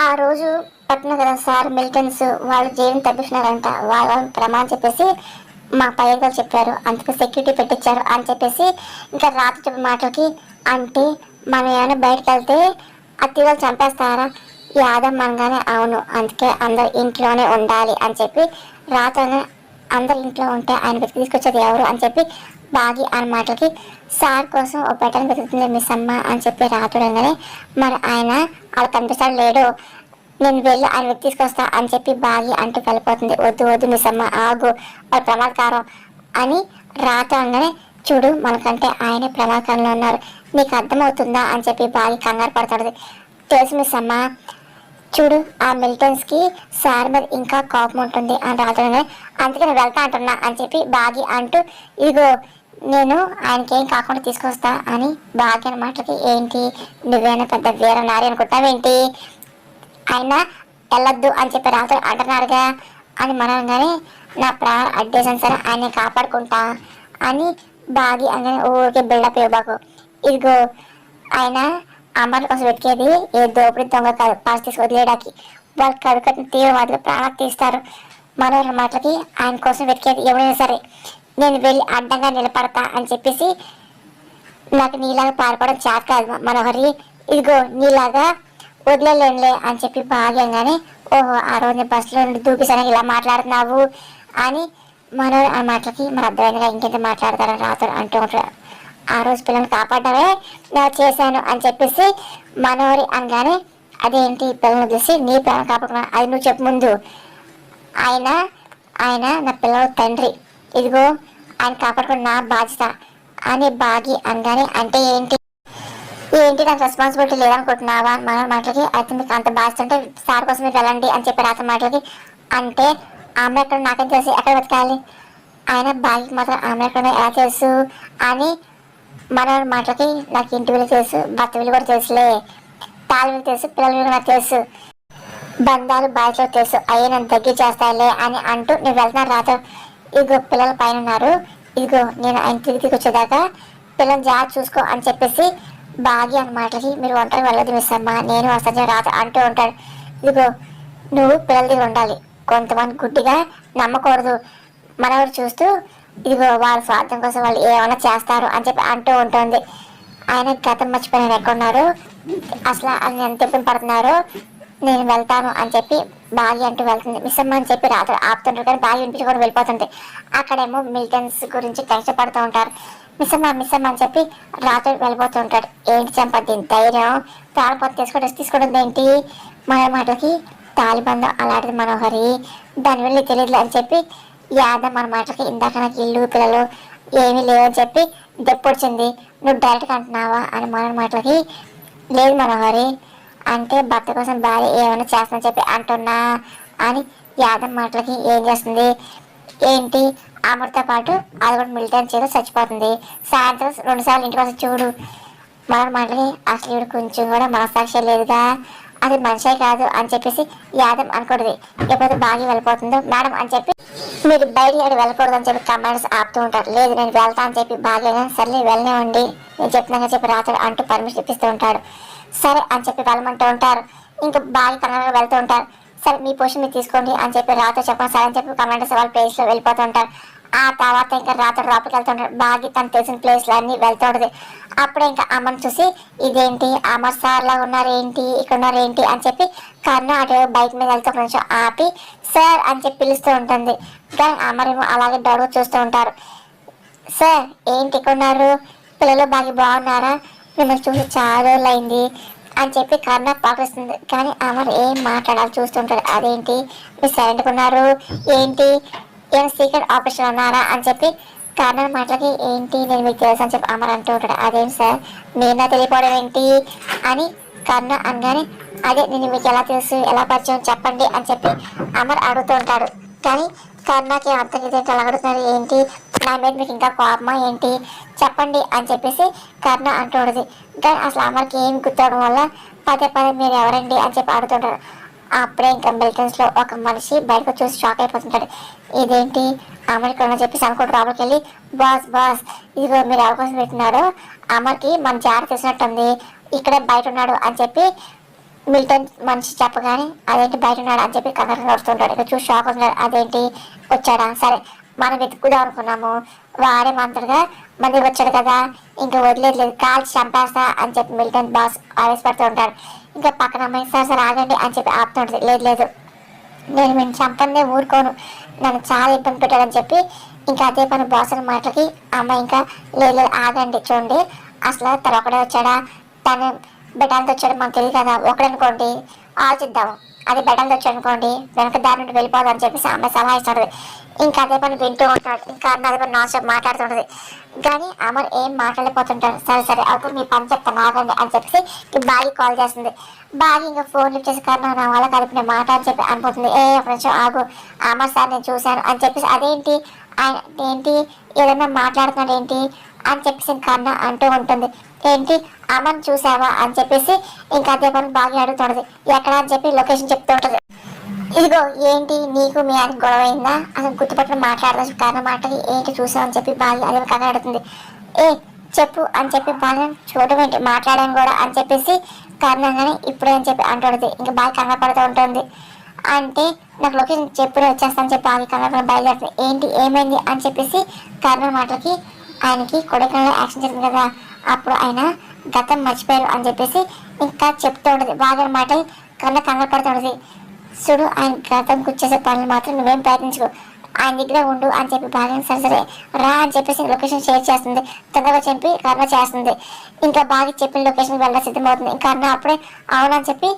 ఆ రోజు పట్టిన కదా సార్ మిలిటెన్స్ వాళ్ళు జైలు తప్పించినారంట. వాళ్ళ ప్రమాణం చెప్పేసి మా పైగా చెప్పారు, అందుకే సెక్యూరిటీ పెట్టించారు అని చెప్పేసి ఇంకా రాత్రి చెప్పిన మాటలకి అంటే మనం ఏమైనా బయటకు వెళ్తే అత్తివాళ్ళు చంపేస్తారా? యాదవ్ అనగానే అవును, అందుకే అందరు ఇంట్లోనే ఉండాలి అని చెప్పి రాత్రి అందరు ఇంట్లో ఉంటే ఆయన వెతికి తీసుకొచ్చేది ఎవరు అని చెప్పి బాగి అన్న మాటలకి సార్ కోసం ఒక పెట్టని వెతుకుతుంది మిస్ అమ్మ అని చెప్పి రాత్రుడగానే మరి ఆయన అలా కనిపిస్తాడు లేడు, నేను వెళ్ళి ఆయన వెతికి తీసుకొస్తా అని చెప్పి బాగి అంటూ వెళ్ళిపోతుంది. వద్దు వద్దు మిస్ అమ్మ ఆగు, వాళ్ళు ప్రమాదకారం అని రాత్రి అనగానే చూడు మనకంటే ఆయనే ప్రమాదకారంలో ఉన్నారు, నీకు అర్థమవుతుందా అని చెప్పి బాగి కంగారు పడతాడు. తెలుసు మిస్ అమ్మ, చూడు ఆ మిలిటెన్స్కి సార్ మీద ఇంకా కోపం ఉంటుంది అని రాత్రి అందుకే నేను వెళ్తా అంటున్నా అని చెప్పి బాగి అంటూ ఇదిగో నేను ఆయనకేం కాకుండా తీసుకొస్తా అని బాగి అన్న మాటలకి ఏంటి నువ్వేనా పెద్ద వీర నారి అనుకుంటావేంటి, ఆయన వెళ్ళొద్దు అని చెప్పి రాత్రి అంటున్నారుగా అని మనగానే నా ప్రాణం అడ్డేసాను సరే ఆయన కాపాడుకుంటా అని బాగి అనగానే ఊరికే బిల్డప్ ఇవ్వబాకు, ఇదిగో ఆయన అమర్ కోసం వెతికేది ఏ దోపిడి దొంగ కాదు, పాస్ తీసుకు వదిలేయడానికి వాళ్ళు కడుకట్టిన తీవ్రవాదులు ప్రాణాలు తీస్తారు. మనోహర్ మాటలకి ఆయన కోసం వెతికేది ఎవరైనా సరే నేను వెళ్ళి అడ్డంగా నిలబడతా అని చెప్పేసి నాకు నీలాగా పారిపోవడం చేత కాదు మనోహరి, ఇదిగో నీలాగా వదిలేనులే అని చెప్పి భాగ్యంగానే ఓహో ఆ రోజు బస్సులో నుండి దూకిసాను ఇలా మాట్లాడుతున్నావు అని మనోహర్ ఆ మాటలకి మరి అర్థమైందిగా ఇంకెంత మాట్లాడతారని రాత్రి అంటూ ఉంటారు. ఆ రోజు పిల్లల్ని కాపాడమే నేను చేశాను అని చెప్పేసి మనోహరి అనగానే అదేంటి పిల్లల్ని చూసి నీ పిల్లల్ని కాపాడుకున్నా అది నువ్వు చెప్పు ముందు, ఆయన ఆయన నా పిల్లల తండ్రి, ఇదిగో ఆయన కాపాడుకుని నా బాధ్యత అని బాగి అనగానే అంటే ఏంటి ఏంటి నాకు రెస్పాన్సిబిలిటీ లేదనుకుంటున్నావా మన మాటలకి, అయితే మీకు అంత బాధ్యత అంటే సార్ కోసం మీరు వెళ్ళండి అని చెప్పి రాత్రి మాటలకి అంటే ఆమె ఎక్కడ నాకేం తెలుసు ఎక్కడ వెతకాలి, ఆయన బాగికి మాత్రం ఆమె ఎక్కడ ఎలా తెలుసు అని మన మాటలకి నాకు ఇంటి విలువ తెలుసు, భర్త విలువ కూడా తెలుసులే, తాళి విలువ తెలుసు, పిల్లల విలువ నాకు తెలుసు, బంధాలు బాధ్యతలు తెలుసు, అయ్యే నన్ను దగ్గర చేస్తాయిలే అని అంటూ నేను వెళ్తున్నాను రాత్రి, ఇదిగో పిల్లల పైన ఉన్నారు, ఇదిగో నేను ఆయన తిరిగి వచ్చేదాకా పిల్లల్ని జాగ్రత్త చూసుకో అని చెప్పేసి బాగి అన్న మాటలకి మీరు ఒంటరి వెళ్ళదు మిస్ అమ్మ నేను వస్తాను రాత్రి అంటూ ఉంటాడు. ఇదిగో నువ్వు పిల్లల దగ్గర ఉండాలి, కొంతమంది గుడ్డిగా నమ్మకూడదు, మనవాడు చూస్తూ ఇదిగో వాళ్ళ స్వార్థం కోసం వాళ్ళు ఏమైనా చేస్తారు అని చెప్పి అంటూ ఉంటుంది. ఆయన గతం మర్చిపోయిన ఎక్కడున్నారు అసలు ఆయన ఎంత ఇబ్బంది పడుతున్నారు, నేను వెళ్తాను అని చెప్పి బాగి అంటూ వెళ్తుంది. మిస్ అమ్మ అని చెప్పి రాత్రి ఆపుతుంటారు కానీ బాగి వినిపించుకొని వెళ్ళిపోతుంది. అక్కడేమో మిలిటెన్స్ గురించి టెన్షన్ పడుతూ ఉంటారు. మిస్ అమ్మ అని చెప్పి రాత్రి వెళ్ళిపోతూ ఉంటాడు. ఏంటి చంపద్ది ధైర్యం ప్రాణపోత తీసుకోవడం ఏంటి మన మాటలకి తాలిబంధం అలాంటిది మనోహరి, దానివల్ల తెలియదు అని చెప్పి యాదవ్ మన మాటలకి ఇందాక నాకు ఇల్లు పిల్లలు ఏమీ లేవని చెప్పి దెప్పొచ్చింది, నువ్వు డైరెక్ట్గా అంటున్నావా అని మన మాటలకి లేదు మనోహరి అంటే భర్త కోసం భార్య ఏమైనా చేస్తుందని చెప్పి అంటున్నా అని యాదవ్ మాటలకి ఏం చేస్తుంది ఏంటి అమృతో పాటు అది కూడా మిలిటరీ చేత చచ్చిపోతుంది, సాయంత్రం 2 సార్లు ఇంటికి వస్తే చూడు మన మాటలకి అసలు ఇవి కొంచెం కూడా మనసాక్షి లేదుగా, అది మనిషే కాదు అని చెప్పేసి యాదవ్ అనుకూడదు. ఎప్పుడైతే బాగా వెళ్ళిపోతుందో మేడం అని చెప్పి మీరు బయటికి వెళ్ళకూడదు అని చెప్పి కమాండర్స్ ఆపుతూ ఉంటారు. లేదు నేను వెళ్తా అని చెప్పి బాగా సర్లే వెళ్ళనివ్వండి నేను చెప్తున్నానని చెప్పి రాత్రి అంటూ పర్మిషన్ ఇప్పిస్తూ ఉంటాడు. సరే అని చెప్పి వెళ్ళమంటూ ఉంటారు. ఇంకా బాగా కన్నడగా వెళ్తూ ఉంటారు. సరే మీ పొజిషన్ మీరు తీసుకోండి అని చెప్పి రాత్రి చెప్పండి సరే అని చెప్పి కమాండర్స్ వాళ్ళ ప్లేస్లో వెళ్ళిపోతూ ఉంటారు. ఆ తర్వాత ఇంకా రాత్రి లోపలికి వెళ్తుంటారు. బాగా తను తెలిసిన ప్లేస్లో అన్నీ వెళ్తూ ఉంటుంది. అప్పుడే ఇంకా అమ్మని చూసి ఇదేంటి అమర్ సార్ లా ఉన్నారు ఏంటి ఇక్కడ ఉన్నారు ఏంటి అని చెప్పి కన్ను అటు బైక్ మీద వెళ్తూ ఒక నిమిషం ఆపి సార్ అని చెప్పి పిలుస్తూ ఉంటుంది. కానీ అమరేమో అలాగే డౌట్గా చూస్తూ ఉంటారు. సార్ ఏంటి ఇక్కడ ఉన్నారు, పిల్లలు బాగా బాగున్నారా, మిమ్మల్ని చూసి చాలా రోజులు అయింది అని చెప్పి కర్ణ పాకిస్తుంది. కానీ అమర్ ఏం మాట్లాడాలి చూస్తుంటాడు. అదేంటి మీరు సైలెంట్గా ఉన్నారు ఏంటి ఏం సీక్రెట్ ఆపరేషన్ ఉన్నారా అని చెప్పి కర్ణ మాటలకి ఏంటి నేను మీకు తెలుసు అని చెప్పి అమర్ అంటూ ఉంటాడు. అదేం సార్ నేనా తెలియపోవడం ఏంటి అని కర్ణ అనగానే అదే నేను మీకు ఎలా తెలుసు ఎలా పరిచయం చెప్పండి అని చెప్పి అమర్ అడుగుతూ ఉంటాడు. కానీ కర్ణకి అర్థం ఏంటి అలా అడుగుతున్నారు ఏంటి నా మీద మీకు ఇంకా కోపమా ఏంటి చెప్పండి అని చెప్పేసి కర్ణ అంటూ ఉంటుంది. కానీ అసలు అమర్కి ఏం గుర్తవడం వల్ల పదే పదే మీరు ఎవరండి అని చెప్పి అడుగుతుంటాడు. అప్పుడే ఇంకా మిలిటెన్స్లో ఒక మనిషి బయటకు చూసి షాక్ అయిపోతుంటాడు. ఇదేంటి అమర్కి అని చెప్పేసి అనుకుంటూ లోపలికి వెళ్ళి బాస్ ఇదిగో మీరు అవకాశం పెట్టినాడు అమర్కి మన జాగ్రత్త తెలిసినట్టుంది ఇక్కడే బయట ఉన్నాడు అని చెప్పి మిలిటెన్ మనిషి చెప్పగానే అదేంటి బయట ఉన్నాడు అని చెప్పి కంగారు వస్తుంటాడు. ఇక చూసి షాక్ అవుతున్నాడు. అదేంటి వచ్చాడా, సరే మనం వెతుకుదాం అనుకున్నాము, వాడే మంత్రుడుగా మళ్ళీ వచ్చాడు కదా, ఇంకా వదిలేదు లేదు, కాల్చి చంపేస్తా అని చెప్పి మిలిటెన్ బాస్ ఆవేశపడుతూ ఉంటాడు. ఇంకా పక్కన అమ్మాయి సార్ సార్ ఆగండి అని చెప్పి ఆపుతుంటుంది. లేదు లేదు, నేను మేము చంపందే ఊరుకోను, నన్ను చాలా ఇబ్బంది పెట్టాడని చెప్పి ఇంకా అదే పని బాస్ అన్న మాటలకి అమ్మాయి ఇంకా లేదు లేదు ఆగండి, చూడండి అసలు తను ఒకడే వచ్చాడా, తను బెటాలతో వచ్చాడు మనకు తెలియదు కదా, ఒకడనుకోండి ఆలోచిద్దాము, అది బెటాలతో వచ్చాడు అనుకోండి వెనక దారి నుండి వెళ్ళిపోదు అని చెప్పేసి అమ్మాయి సలహా ఇస్తుంది. ఇంకా అదే పని వింటూ ఉంటాడు. ఇంకా అదే పని నాన్ స్టాప్ మాట్లాడుతుంటది. కానీ అమర్ ఏం మాట్లాడిపోతుంటాడు. సరే సరే అప్పుడు మీ పని చెప్తాను ఆగండి అని చెప్పేసి బాగా కాల్ చేస్తుంది. బాగా ఇంకా ఫోన్ లిఫ్ట్ చేసి కన్నా నా వాళ్ళ కలిపి నేను మాట అని చెప్పి అనుకుంటుంది. ఒక నిమిషం ఆగు అమర్ సార్ నేను చూశాను అని చెప్పేసి అదేంటి ఆయన ఏంటి ఏదైనా మాట్లాడుతున్నాడు ఏంటి అని చెప్పేసి కన్నా అంటూ ఉంటుంది. ఏంటి అమర్ చూసావా అని చెప్పేసి ఇంకా అదే పని బాగా అడుగుతుంటది. ఎక్కడ అని చెప్పి లొకేషన్ చెప్తూ ఉంటుంది. ఇదిగో ఏంటి నీకు మీ ఆయన గొడవ అయిందా, అసలు గుర్తుపట్టుకుని మాట్లాడదాం కారణం మాటకి ఏంటి చూసావు అని చెప్పి బాగా అదే కనబడుతుంది. ఏ చెప్పు అని చెప్పి బాగా చూడమేంటి మాట్లాడాను కూడా అని చెప్పేసి కారణంగానే ఇప్పుడే అని చెప్పి అంటుంది. ఇంకా బాగా కనపడుతూ ఉంటుంది. అంటే నాకు లొకేషన్ చెప్పు వచ్చేస్తాను చెప్పి బాగా కనపడ బయలుదేరుతుంది. ఏంటి ఏమైంది అని చెప్పేసి కారణం మాటలకి ఆయనకి కొడైకెనాల్లో యాక్షన్ జరిగింది కదా, అప్పుడు ఆయన గతం మర్చిపోయారు అని చెప్పేసి ఇంకా చెప్తూ ఉంటుంది. బాగా మాటలు కంగారు పడుతూ ఉంటుంది. చూడు ఆయన గతం గుర్చేసే పనులు మాత్రం నువ్వేం ప్రయత్నించుకో, ఆయన దగ్గర ఉండు అని చెప్పి బాగా సరే సరే రా అని చెప్పేసి లొకేషన్ షేర్ చేస్తుంది. తొందరగా చెప్పి కర్ణ చేస్తుంది. ఇంకా బాగా చెప్పిన లొకేషన్కి వెళ్ళ సిద్ధమవుతుంది. ఇంకా కర్ణ అప్పుడే అవునని చెప్పి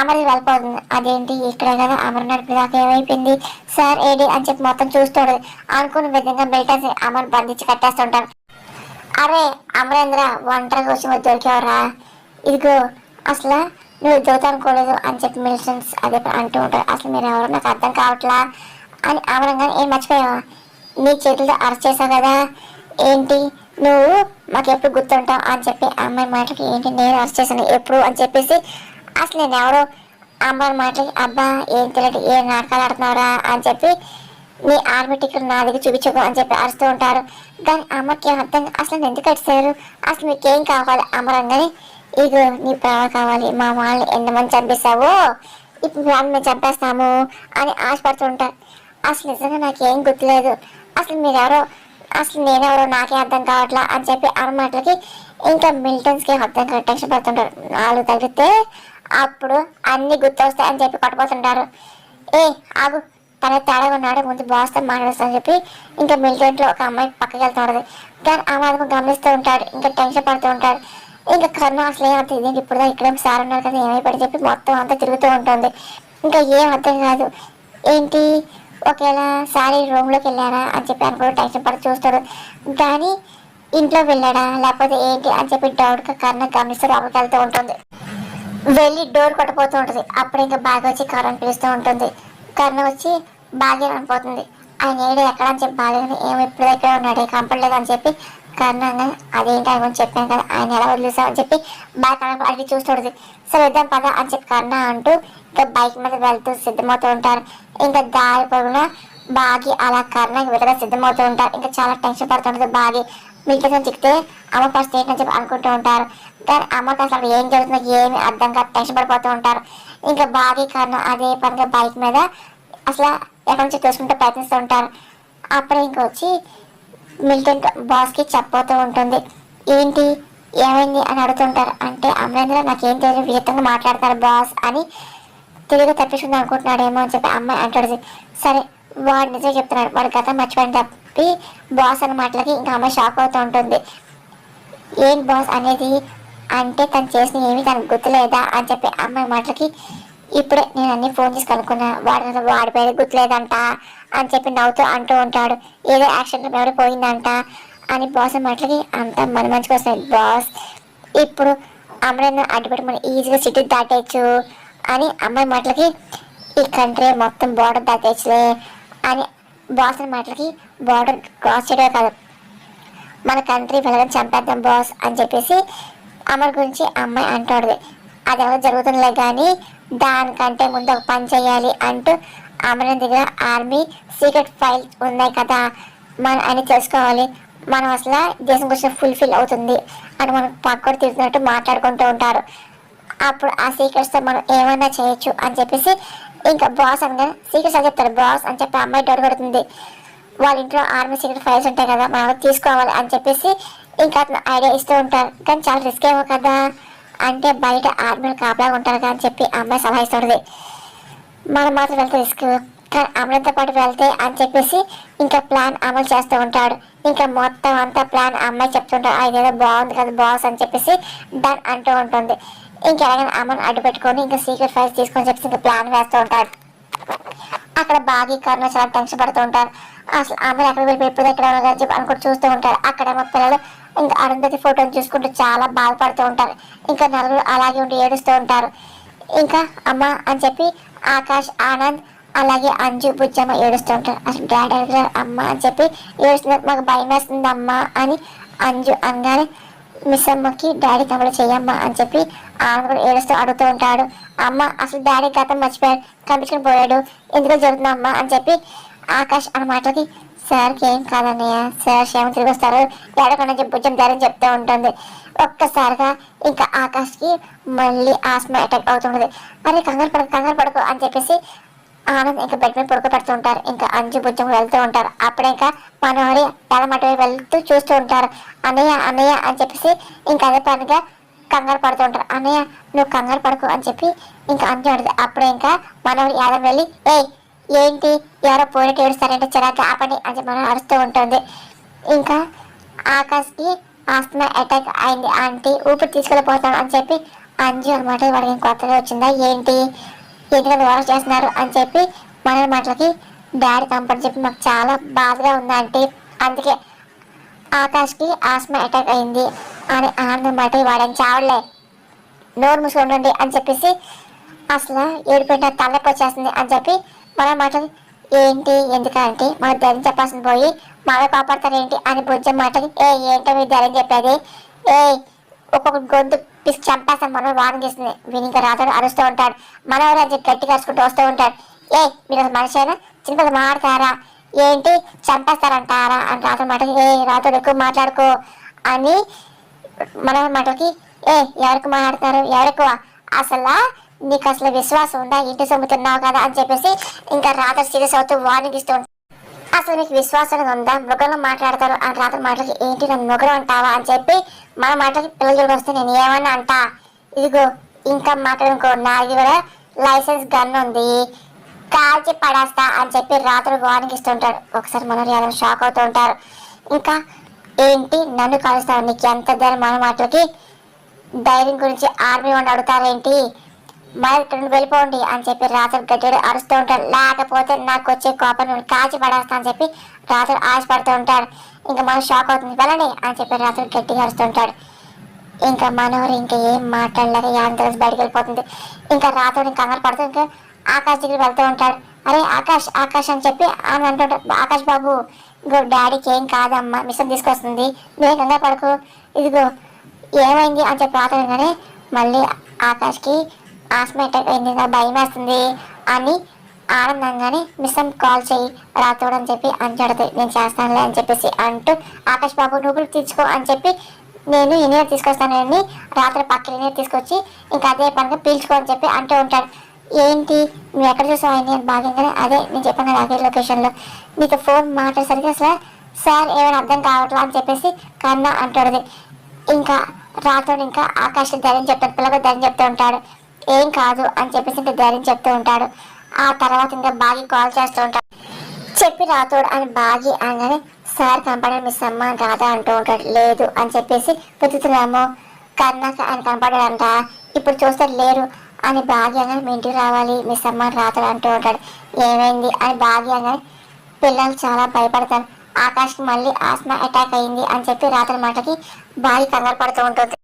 అమర్కి వెళ్ళిపోతుంది. అదేంటి ఇక్కడ కదా అమర్ నడిపిదాకా ఏమైపోయింది సార్ ఏడి అని చెప్పి మొత్తం చూస్తాడు. అనుకున్న విధంగా బయట అమర్ బంధించి కట్టేస్తుంటారు. అరే అమరేంద్ర ఒంటరిగా వచ్చి దొరికేవరా, ఇదిగో అసలు నువ్వు దొరుకుతానుకోలేదు అని చెప్పి మిలిటెన్స్ అదే అంటూ ఉంటారు. అసలు మీరు ఎవరు నాకు అర్థం కావట్లా అని అమరంగా ఏం మర్చిపోయావా, నీ చేతులతో అరెస్ట్ చేసావు కదా, ఏంటి నువ్వు మాకు ఎప్పుడు గుర్తుంటావు అని చెప్పి అమ్మాయి మాటలకి ఏంటి నేను అరెస్ట్ చేశాను ఎప్పుడు అని చెప్పేసి అసలు నేను ఎవరు అమ్మాయి మాటలకి అబ్బా ఏం తెలియదు ఏ నాటకాలు ఆడుతున్నారా అని చెప్పి నీ ఆర్మీ టికెట్ నా దగ్గర చూపించకు అని చెప్పి అరుస్తూ ఉంటారు. కానీ అమ్మకి అర్థం అసలు ఎందుకు అడిచారు, అసలు మీకేం కావాలి అమరంగానే, ఇగో నీ ప్రాణం కావాలి, మా వాళ్ళని ఎంతమంది చంపేస్తావో ఇప్పుడు వాళ్ళని మేము చంపేస్తాము అని ఆశపడుతూ ఉంటారు. అసలు నిజంగా నాకేం గుర్తులేదు, అసలు మీరెవరో అసలు నేనెవరో నాకే అర్థం కావట్లా అని చెప్పి అన్నమాటలకి ఇంకా మిలిటెన్స్కి అర్థం కాదు టెన్షన్ పడుతుంటారు. నాలుగు తగిలితే అప్పుడు అన్ని గుర్తొస్తాయి అని చెప్పి పట్టుపోతుంటారు. ఏ ఆగు తన తేడాగా ఉన్నాడు ముందు బాస్తో మాట్లాడుతా అని చెప్పి ఇంకా మిలిటెంట్లో ఒక అమ్మాయి పక్కకి వెళ్తూ ఉంటుంది. కానీ ఆ మాత్రం గమనిస్తూ ఉంటాడు. ఇంకా టెన్షన్ పడుతూ ఉంటాడు. ఇంకా కర్ణ అసలు ఏం అర్థం ఇదేంటి ఇప్పుడు ఇక్కడేం సార్ ఉన్నారు కదా ఏమైపడి చెప్పి మొత్తం అంతా తిరుగుతూ ఉంటుంది. ఇంకా ఏం అర్థం కాదు, ఏంటి ఒకవేళ సారీ రూమ్లోకి వెళ్ళారా అని చెప్పి అనుకో టెన్షన్ పడి చూస్తాడు. కానీ ఇంట్లో వెళ్ళాడా లేకపోతే ఏంటి అని చెప్పి డౌట్గా కర్ణ గమనిస్తూ లోపలికి వెళ్తూ ఉంటుంది. వెళ్ళి డోర్ కొట్టబోతూ ఉంటుంది. అప్పుడు ఇంకా బాగా వచ్చి కర్ణ పిలుస్తూ ఉంటుంది. కర్ణ వచ్చి బాగా అనిపోతుంది. ఆయన ఏడు ఎక్కడ అని చెప్పి బాగా ఏమో ఇప్పుడు ఎక్కడ ఉన్నాడు కంపలేదు అని చెప్పి కర్ణంగా అదేంటి ఆయన గురించి చెప్పాను కదా ఆయన ఎలా వదిలేసావు అని చెప్పి బాగా అడిగి చూస్తుంది. సరే వద్దాం పద అని చెప్పి కర్ణ అంటూ ఇంకా బైక్ మీద వెళ్తూ సిద్ధమవుతూ ఉంటారు. ఇంకా దారి పొరుగున బాగి అలా కర్ణ విధంగా సిద్ధమవుతూ ఉంటారు. ఇంకా చాలా టెన్షన్ పడుతుంటుంది. బాగి మిగతా చిక్కితే అమ్మ ఫస్ట్ ఏంటని చెప్పి అనుకుంటూ ఉంటారు. కానీ అమ్మకి అసలు ఏం జరుగుతుందో ఏమి అర్థం కాదు టెన్షన్ పడిపోతూ ఉంటారు. ఇంకా బాగి కర్ణ అదే పనిగా బైక్ మీద అసలు ఎక్కడి నుంచి చూసుకుంటూ ప్రయత్నిస్తూ ఉంటారు. అప్పుడు ఇంకొచ్చి మిలిటెంట్ బాస్కి చెప్పబోతూ ఉంటుంది. ఏంటి ఏమైంది అని అడుగుతుంటారు. అంటే అమరేంద్ర నాకేం తెలియదు విచిత్రంగా మాట్లాడతారు బాస్ అని తిరిగి తప్పించుకుందాం అనుకుంటున్నాడేమో అని చెప్పి అమ్మాయి అంటుంది. సరే వాడు నిజం చెప్తున్నాడు, వాడు గతం మర్చిపోయిన తప్పి బాస్ అన్న మాటలకి ఇంకా అమ్మాయి షాక్ అవుతూ ఉంటుంది. ఏం బాస్ అనేది అంటే తను చేసిన ఏమి తనకు గుర్తులేదా అని చెప్పి అమ్మాయి మాటలకి ఇప్పుడే నేను అన్ని ఫోన్ చేసి కనుక్కున్నా వాడి పేరు గుర్తులేదంట అని చెప్పి నవ్వుతూ అంటూ ఉంటాడు. ఏదో యాక్సిడెంట్ ఎవరు పోయిందంట అని బాస్ మాటలకి అంతా మన మంచిగా వస్తుంది. బాస్ ఇప్పుడు అమరేంద్ర అడ్డుపెట్టి మనం ఈజీగా సిటీ దాటేయచ్చు అని అమ్మాయి మాటలకి ఈ కంట్రీ మొత్తం బార్డర్ దాటేయచ్చులే అని బాస్ మాటలకి బార్డర్ క్రాస్ చేయడమే కాదు మన కంట్రీ వెళ్ళడం చంపేద్దాం బాస్ అని చెప్పేసి అమర్ గురించి అమ్మాయి అంటాడు. అది ఎవరు జరుగుతుందిలే కానీ దానికంటే ముందు ఒక పని చేయాలి అంటూ అమరేంద్ర దగ్గర ఆర్మీ సీక్రెట్ ఫైల్స్ ఉన్నాయి కదా మనం అని తెలుసుకోవాలి, మనం అసలు దేశం కోసం ఫుల్ఫిల్ అవుతుంది అని మనం పక్కడు తిరుగుతున్నట్టు మాట్లాడుకుంటూ ఉంటారు. అప్పుడు ఆ సీక్రెట్స్తో మనం ఏమైనా చేయొచ్చు అని చెప్పేసి ఇంకా బాస్ అనగా సీక్రెట్స్ అని చెప్తారు. బాస్ అని చెప్పి అమ్మాయి డోర్ కొడుతుంది. వాళ్ళ ఇంట్లో ఆర్మీ సీక్రెట్ ఫైల్స్ ఉంటాయి కదా, మనం తీసుకోవాలి అని చెప్పేసి ఇంకా అతను ఐడియా ఇస్తూ ఉంటారు. కానీ చాలా రిస్క్ ఏమో కదా, అంటే బయట ఆర్మీలు కాపలాగా ఉంటారు కదా అని చెప్పి అమ్మాయి సలహా ఇస్తుంది. మనం మాత్రం వెళ్తే రిస్క్, కానీ అమలతో పాటు వెళ్తే అని చెప్పేసి ఇంకా ప్లాన్ అమలు చేస్తూ ఉంటాడు. ఇంకా మొత్తం అంతా ప్లాన్ అమ్మాయి చెప్తుంటాడు. ఇదేదో బాగుంది కదా బాస్ అని చెప్పేసి డన్ అంటూ ఉంటుంది. ఇంకెలాగైనా అమ్మని అడ్డు పెట్టుకొని ఇంకా సీక్రెట్ ఫైల్స్ తీసుకొని చెప్పేసి ఇంకా ప్లాన్ వేస్తూ ఉంటాడు. అక్కడ బాగా కర్ణ చాలా టెన్షన్ పడుతూ ఉంటారు. అసలు అమ్మాయి ఎక్కడ వెళ్ళి ఎప్పుడు ఎక్కడ అని చెప్పి అనుకుంటూ చూస్తూ ఉంటారు. అక్కడ మా పిల్లలు ఇంకా అరుంధతి ఫోటోని చూసుకుంటూ చాలా బాధపడుతూ ఉంటారు. ఇంకా నలుగురు అలాగే ఉండి ఏడుస్తూ ఉంటారు. ఇంకా అమ్మ అని చెప్పి ఆకాష్, ఆనంద్, అలాగే అంజు, బుజ్జమ్మ ఏడుస్తూ ఉంటారు. అసలు డాడీ అడిగారు అమ్మ అని చెప్పి ఏడుస్తున్నారు. మాకు భయం వేస్తుంది అమ్మ అని అంజు అనగానే మిస్ అమ్మకి డాడీ తమ్ముడు చెయ్యమ్మ అని చెప్పి ఆనంద్ కూడా ఏడుస్తూ అడుగుతూ ఉంటాడు. అమ్మ అసలు డాడీ గతం మర్చిపోయాడు, కనిపించుకుని పోయాడు, ఎందుకు జరుగుతుందా అమ్మ అని చెప్పి ఆకాష్ అన్న మాటలకి సార్కి ఏం కాదన్నయ్య, సార్ క్షేమం తిరిగి వస్తారు, ఏడకుండా చెప్పి భుజం ధైర్యం చెప్తూ ఉంటుంది. ఒక్కసారిగా ఇంకా ఆకాష్కి మళ్ళీ ఆస్మా అటాక్ అవుతుంటుంది. అరే కంగారు పడుకో అని చెప్పేసి ఆనంద్ ఇంకా బెడ్ మీద పడుకోబెడుతూ ఉంటారు. ఇంకా అంజు బుజ్జం వెళ్తూ ఉంటారు. అప్పుడే ఇంకా మనోహరి తలమట వెళ్తూ చూస్తూ ఉంటారు. అన్నయ్య అన్నయ్య అని చెప్పేసి ఇంకా అదే పనిగా కంగారు పడుతూ ఉంటారు. అన్నయ్య నువ్వు కంగారు పడుకో అని చెప్పి ఇంకా అంజు అడుగుతుంది. అప్పుడే ఇంకా మనోహరి యాదవ్ వెళ్ళి ఏంటి ఎవరో పోయినట్టు ఏడుస్తారంటే చిరాకు ఆపండి అని చెప్పి మనం అరుస్తూ ఉంటుంది. ఇంకా ఆకాష్కి ఆస్మా అటాక్ అయింది ఆంటీ, ఊపిరి తీసుకెళ్ళిపోతాను అని చెప్పి అంజు అనమాట వాడికి కొత్తగా వచ్చిందా ఏంటి, ఎందుకంటే వారు చేస్తున్నారు అని చెప్పి మన మాటలకి డాడీ కంపని చెప్పి మాకు చాలా బాధగా ఉంది ఆంటీ, అందుకే ఆకాష్కి ఆస్మా అటాక్ అయింది అని ఆనందం మాట వాడని చావలే, నోరు మూసుకొని ఉండండి అని చెప్పేసి అసలు ఏడిపోయిన తలనొప్పి వచ్చేస్తుంది అని చెప్పి మన మాటలు ఏంటి ఎందుకంటే మన ధైర్యం చెప్పాల్సింది పోయి మావే కాపాడతారు ఏంటి అని బుజ్జం మాటకి ఏంటో మీరు ధైర్యం చెప్పేది, ఒక్కొక్క గొంతు పిసి చంపేస్తాను మనం వార్నింగ్ ఇస్తుంది. వీని ఇంకా రాత్రి అరుస్తూ ఉంటాడు. మనవరు అని చెప్పి గట్టిగా అరుచుకుంటూ వస్తూ ఉంటాడు. మీరు అసలు మనిషి అయినా చిన్నపిల్లలు మాడతారా ఏంటి, చంపేస్తారంటారా అని రాత్రి మాటకి రాత్రుడు ఎక్కువ మాట్లాడుకో అని మన మాటకి ఎవరికి మాట్లాడతారు ఎవరెక్కువ, అసలు నీకు అసలు విశ్వాసం ఉందా, ఇంటి సొమ్ము తిన్నావు కదా అని చెప్పేసి ఇంకా రాత్రి సీరియస్ అవుతూ వార్నింగ్ ఇస్తూ ఉంటాడు. అసలు నీకు విశ్వాసం ఉందా, మృగంలో మాట్లాడతారు అని రాత్రి మాటలకి ఏంటి నన్ను మృగం అంటావా అని చెప్పి మన మాటలకి పిల్లలు వస్తే నేను ఏమన్నా అంటా, ఇదిగో ఇంకా మాట్లాడుకో నాది కూడా లైసెన్స్ గన్ ఉంది, కాల్చి పడేస్తా అని చెప్పి రాత్రి వార్నింగ్ ఇస్తుంటాడు. ఒకసారి మనోహర్ యాదవ్ షాక్ అవుతూ ఉంటారు. ఇంకా ఏంటి నన్ను కాలుస్తావు, నీకు ఎంత ధైర్యం, మన మాటలకి ధైర్యం గురించి ఆర్మీ వాడిని అడుగుతారేంటి, మరి ఇక్కడ వెళ్ళిపోండి అని చెప్పి రాత్రి గట్టిగా అరుస్తూ ఉంటాడు. లేకపోతే నాకు వచ్చే కోపం కాల్చి పడేస్తా అని చెప్పి రాత్రి ఆశపడుతూ ఉంటాడు. ఇంకా మనం షాక్ అవుతుంది వెళ్ళండి అని చెప్పి రాత్రి గట్టిగా అరుస్తుంటాడు. ఇంకా మనోహర్ ఇంకా ఏం మాట్లాడలేక యాన్ తెలిసి బయటకు వెళ్ళిపోతుంది. ఇంకా రాత్రి కంగారు పడుతూ ఇంకా ఆకాష్ దగ్గరికి వెళ్తూ ఉంటాడు. అరే ఆకాష్ ఆకాష్ అని చెప్పి ఆమె అంటుంటాడు. ఆకాష్ బాబు ఇగో డాడీకి ఏం కాదమ్మా, మిషన్ తీసుకొస్తుంది, నువ్వే కంగారు పడుకో, ఇదిగో ఏమైంది అని చెప్పి రాత్రి మళ్ళీ ఆకాష్కి ఆస్మా అటాక్ అయింది, భయం వేస్తుంది అని ఆనందంగానే మిషన్ కాల్ చేయి రాతోడు అని చెప్పి అంటాడు. నేను చేస్తానులే అని చెప్పేసి అంటూ ఆకాష్ బాబు నువ్వు తీర్చుకో అని చెప్పి నేను ఇంజనీర్ తీసుకొస్తానని రాత్రి పక్కన ఇంజనీర్ తీసుకొచ్చి ఇంకా అదే పనిగా పీల్చుకో అని చెప్పి అంటూ ఉంటాడు. ఏంటి నువ్వు ఎక్కడ చూసావు ఇంజనీర్ బాగానే, అదే నేను చెప్పాను కదా అదే లొకేషన్లో, నీకు ఫోన్ మాట్లాడేసరికి అసలు సార్ ఏమైనా అర్థం కావట్లా అని చెప్పేసి కన్నా అంటాడు. ఇంకా రాత్రి ఇంకా ఆకాశ్ ధైర్యం చెప్తాడు, పిల్లలకు ధైర్యం చెప్తూ ఉంటాడు. ఏం కాదు అని చెప్పేసి ఇంకా ధైర్యం చెప్తూ ఉంటాడు. ఆ తర్వాత ఇంకా బాగి కాల్ చేస్తూ ఉంటాడు. చెప్పి రాతోడు అని బాగి అనగానే సార్ కనపడాడు మిస్ అమ్మ రాదా అంటూ ఉంటాడు. లేదు అని చెప్పేసి వెతుకుతున్నాము, కర్ణాక ఆయన కనపడాడంట, ఇప్పుడు చూస్తే లేరు అని బాగి అనగానే మీ ఇంటికి రావాలి మిస్ అమ్మ రాతోడు అంటూ ఉంటాడు. ఏమైంది అని బాగి అనగానే పిల్లలు చాలా భయపడతారు, ఆకాష్కి మళ్ళీ ఆస్మా అటాక్ అయింది అని చెప్పి రాత్రి మాటకి బాగి కంగారు పడుతూ ఉంటుంది.